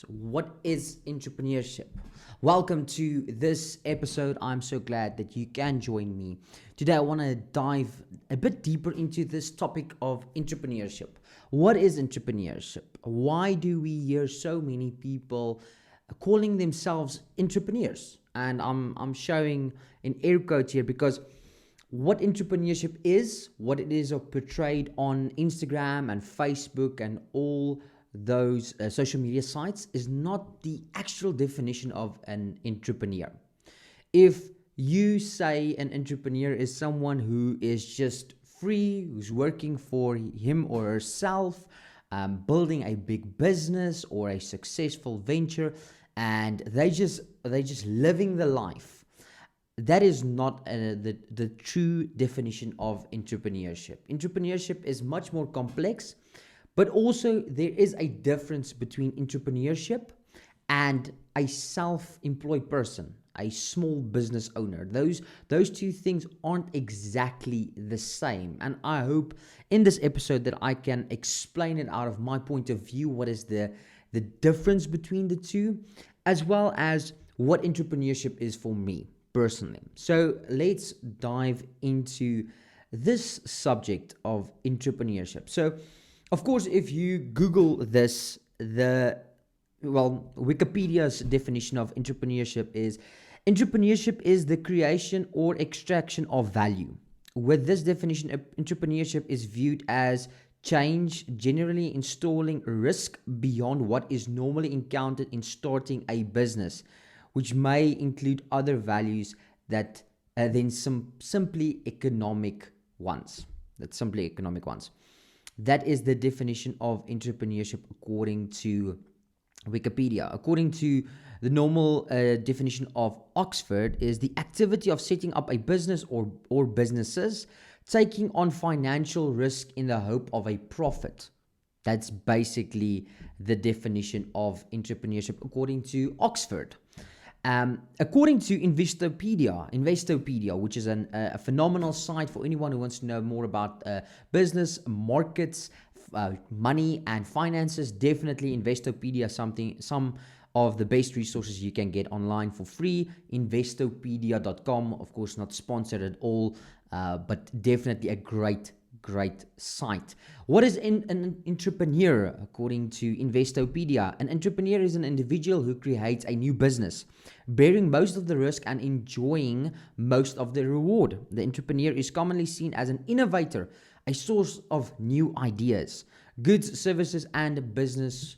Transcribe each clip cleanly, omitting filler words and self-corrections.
What is entrepreneurship? Welcome to this episode. I'm so glad that you can join me. Today, I want to dive a bit deeper into this topic of entrepreneurship. What is entrepreneurship? Why do we hear so many people calling themselves entrepreneurs? And I'm showing an air quote here because what entrepreneurship is, what it is portrayed on Instagram and Facebook and all those social media sites is not the actual definition of an entrepreneur. If you say an entrepreneur is someone who is just free, who's working for him or herself, building a big business or a successful venture, and they just living the life, that is not the true definition of entrepreneurship. Entrepreneurship is much more complex, but also there is a difference between entrepreneurship and a self-employed person, a small business owner. Those two things aren't exactly the same. And I hope in this episode that I can explain it out of my point of view, what is the difference between the two, as well as what entrepreneurship is for me personally. So let's dive into this subject of entrepreneurship. So, of course, if you Google this, Wikipedia's definition of entrepreneurship is the creation or extraction of value. With this definition, entrepreneurship is viewed as change, generally installing risk beyond what is normally encountered in starting a business, which may include other values that than simply economic ones. That is the definition of entrepreneurship according to Wikipedia. According to the normal definition of Oxford, is the activity of setting up a business or businesses, taking on financial risk in the hope of a profit. That's basically the definition of entrepreneurship according to Oxford. According to Investopedia, which is a phenomenal site for anyone who wants to know more about business, markets, money, and finances, definitely Investopedia, some of the best resources you can get online for free. Investopedia.com, of course, not sponsored at all, but definitely a great site. What is an entrepreneur according to Investopedia? An entrepreneur is an individual who creates a new business, bearing most of the risk and enjoying most of the reward. The entrepreneur is commonly seen as an innovator, a source of new ideas, goods, services, and business,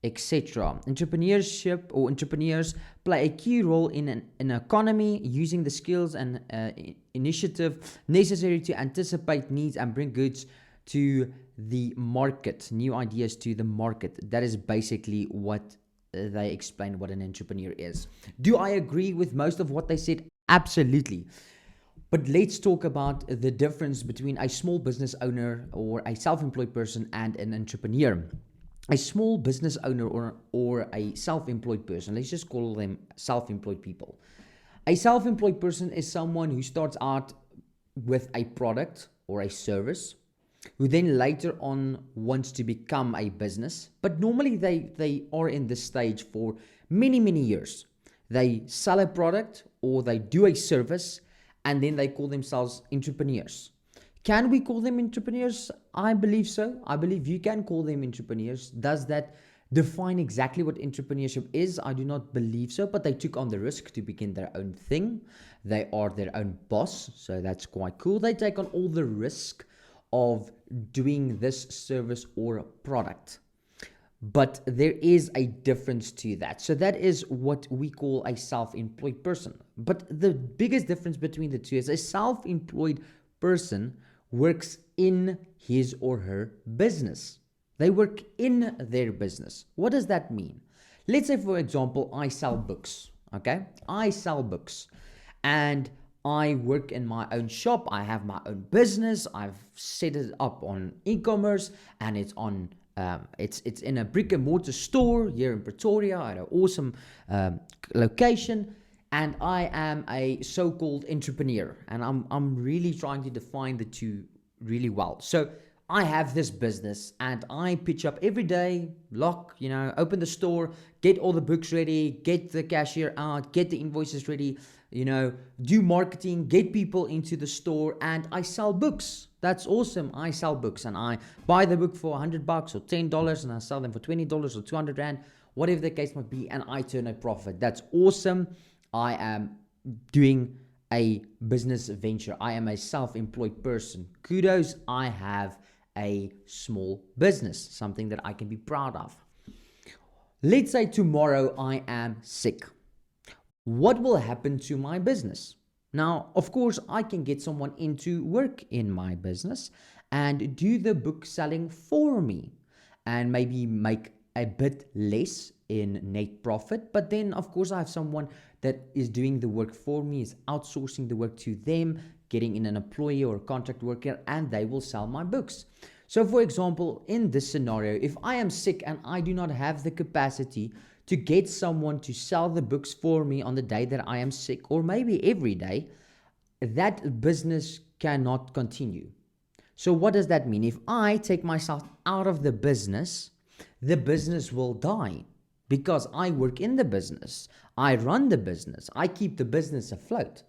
etc. Entrepreneurship or entrepreneurs play a key role in an economy, using the skills and initiative necessary to anticipate needs and bring goods to the market, new ideas to the market. That is basically what they explain what an entrepreneur is. Do I agree with most of what they said? Absolutely. But let's talk about the difference between a small business owner or a self-employed person and an entrepreneur. A small business owner or a self-employed person, let's just call them self-employed people. A self-employed person is someone who starts out with a product or a service, who then later on wants to become a business. But normally they are in this stage for many years. They sell a product or they do a service, and then they call themselves entrepreneurs. Can we call them entrepreneurs? I believe so. I believe you can call them entrepreneurs. Does that define exactly what entrepreneurship is? I do not believe so, but they took on the risk to begin their own thing. They are their own boss, so that's quite cool. They take on all the risk of doing this service or product. But there is a difference to that. So that is what we call a self-employed person. But the biggest difference between the two is a self-employed person works in his or her business. They work in their business. What does that mean? Let's say, for example, I sell books. Okay? I sell books. And I work in my own shop. I have my own business. I've set it up on e-commerce, and it's on it's in a brick and mortar store here in Pretoria at an awesome location. And I am a so-called entrepreneur, and I'm really trying to define the two really well. So I have this business and I pitch up every day, open the store, get all the books ready, get the cashier out, get the invoices ready, do marketing, get people into the store, and I sell books. That's awesome. I sell books and I buy the book for $100 or $10 and I sell them for $20 or 200 Rand, whatever the case might be, and I turn a profit. That's awesome. I am doing a business venture. I am a self-employed person. Kudos, I have a small business, something that I can be proud of. Let's say tomorrow I am sick. What will happen to my business? Now, of course, I can get someone in to work in my business and do the book selling for me and maybe make a bit less in net profit. But then, of course, I have someone that is doing the work for me, is outsourcing the work to them, getting in an employee or a contract worker, and they will sell my books. So for example, in this scenario, if I am sick and I do not have the capacity to get someone to sell the books for me on the day that I am sick, or maybe every day, that business cannot continue. So what does that mean? If I take myself out of the business will die, because I work in the business, I run the business, I keep the business afloat.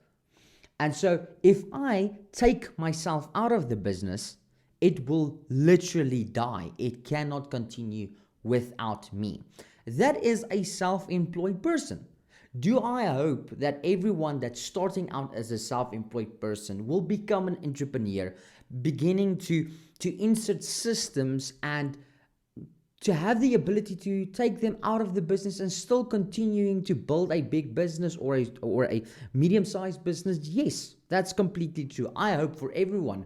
And so if I take myself out of the business, it will literally die. It cannot continue without me. That is a self-employed person. Do I hope that everyone that's starting out as a self-employed person will become an entrepreneur, beginning to insert systems and to have the ability to take them out of the business and still continuing to build a big business or a medium-sized business? Yes, that's completely true. I hope for everyone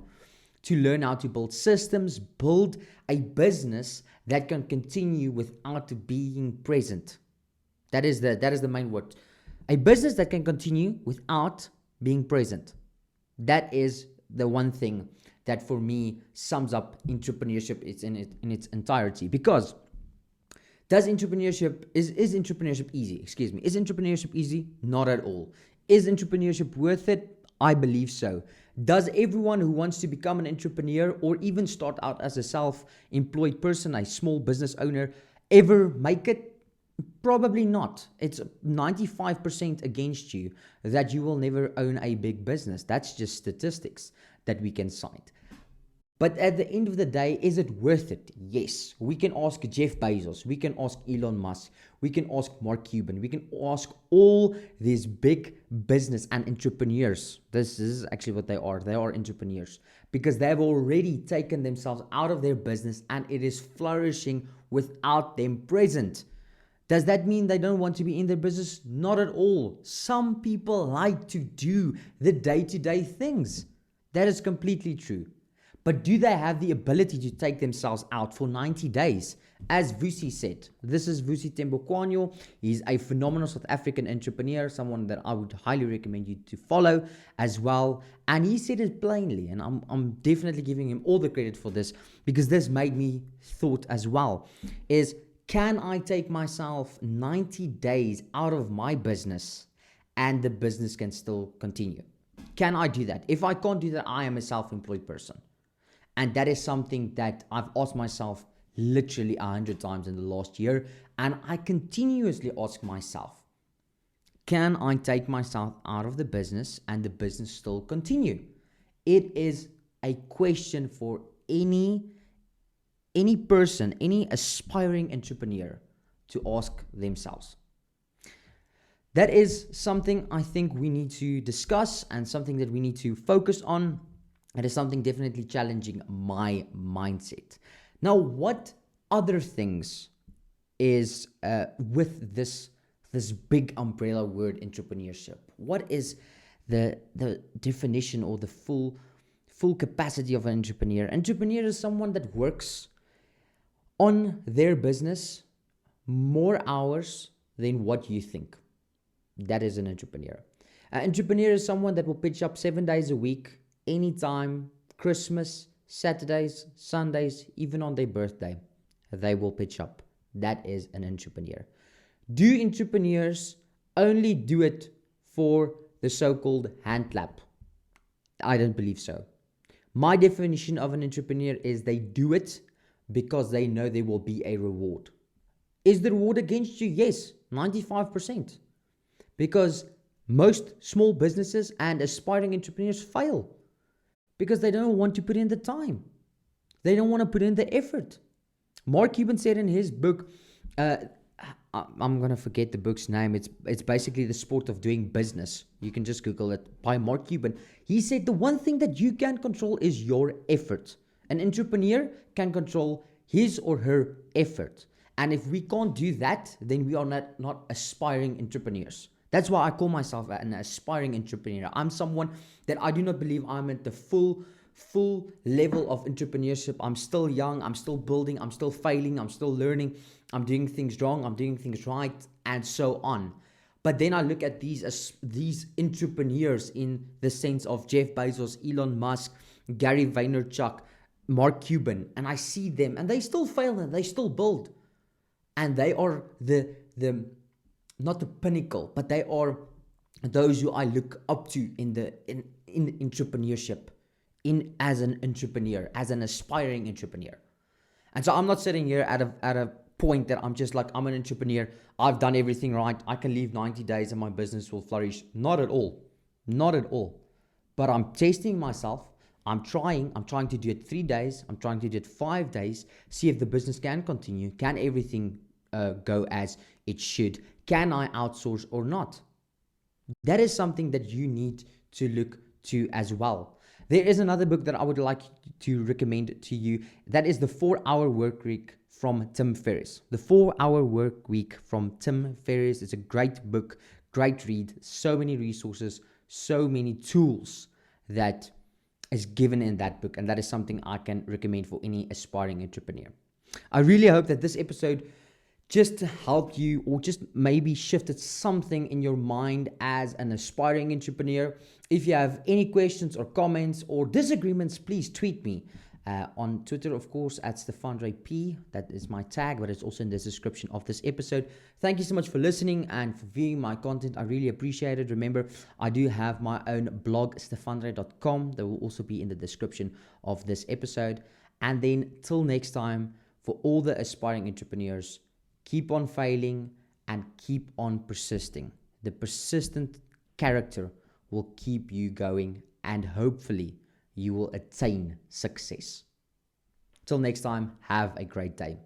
to learn how to build systems, build a business that can continue without being present. That is the main word. A business that can continue without being present. That is the one thing that for me sums up entrepreneurship in its entirety. Because is entrepreneurship easy? Is entrepreneurship easy? Not at all. Is entrepreneurship worth it? I believe so. Does everyone who wants to become an entrepreneur or even start out as a self-employed person, a small business owner, ever make it? Probably not. It's 95% against you that you will never own a big business. That's just statistics that we can cite. But at the end of the day, is it worth it? Yes. We can ask Jeff Bezos. We can ask Elon Musk. We can ask Mark Cuban. We can ask all these big business and entrepreneurs. This is actually what they are. They are entrepreneurs because they've already taken themselves out of their business and it is flourishing without them present. Does that mean they don't want to be in their business? Not at all. Some people like to do the day-to-day things. That is completely true. But do they have the ability to take themselves out for 90 days? As Vusi said, this is Vusi Tembokwanyo. He's a phenomenal South African entrepreneur, someone that I would highly recommend you to follow as well. And he said it plainly, and I'm definitely giving him all the credit for this because this made me thought as well, is can I take myself 90 days out of my business and the business can still continue? Can I do that? If I can't do that, I am a self-employed person. And that is something that I've asked myself literally 100 times in the last year. And I continuously ask myself, can I take myself out of the business and the business still continue? It is a question for any person, any aspiring entrepreneur to ask themselves. That is something I think we need to discuss and something that we need to focus on. It is something definitely challenging my mindset. Now, what other things is with this big umbrella word entrepreneurship? What is the definition or the full capacity of an entrepreneur? Entrepreneur is someone that works on their business more hours than what you think. That is an entrepreneur. An entrepreneur is someone that will pitch up 7 days a week, anytime, Christmas, Saturdays, Sundays, even on their birthday, they will pitch up. That is an entrepreneur. Do entrepreneurs only do it for the so-called hand clap? I don't believe so. My definition of an entrepreneur is they do it because they know there will be a reward. Is the reward against you? Yes, 95%. Because most small businesses and aspiring entrepreneurs fail because they don't want to put in the time. They don't want to put in the effort. Mark Cuban said in his book, I'm going to forget the book's name. It's basically The Sport of Doing Business. You can just Google it, by Mark Cuban. He said the one thing that you can control is your effort. An entrepreneur can control his or her effort. And if we can't do that, then we are not aspiring entrepreneurs. That's why I call myself an aspiring entrepreneur. I'm someone that I do not believe I'm at the full level of entrepreneurship. I'm still young, I'm still building, I'm still failing, I'm still learning, I'm doing things wrong, I'm doing things right, and so on. But then I look at these entrepreneurs in the sense of Jeff Bezos, Elon Musk, Gary Vaynerchuk, Mark Cuban, and I see them, and they still fail and they still build. And they are the not the pinnacle, but they are those who I look up to in entrepreneurship, as an entrepreneur, as an aspiring entrepreneur. And so I'm not sitting here at a point that I'm just like, I'm an entrepreneur, I've done everything right, I can leave 90 days and my business will flourish. Not at all. Not at all. But I'm testing myself. I'm trying to do it 3 days. I'm trying to do it 5 days. See if the business can continue. Can everything go as it should? Can I outsource or not? That is something that you need to look to as well. There is another book that I would like to recommend to you. That is The 4-Hour Workweek from Tim Ferris. The 4-Hour Workweek from Tim Ferris. It's a great book, great read. So many resources, so many tools that is given in that book. And that is something I can recommend for any aspiring entrepreneur. I really hope that this episode just helped you, or just maybe shifted something in your mind as an aspiring entrepreneur. If you have any questions or comments or disagreements, please tweet me on Twitter, of course, at StefanreP. That is my tag, but it's also in the description of this episode. Thank you so much for listening and for viewing my content. I really appreciate it. Remember, I do have my own blog, stefanre.com. That will also be in the description of this episode. And then till next time, for all the aspiring entrepreneurs, keep on failing and keep on persisting. The persistent character will keep you going, and hopefully you will attain success. Till next time, have a great day.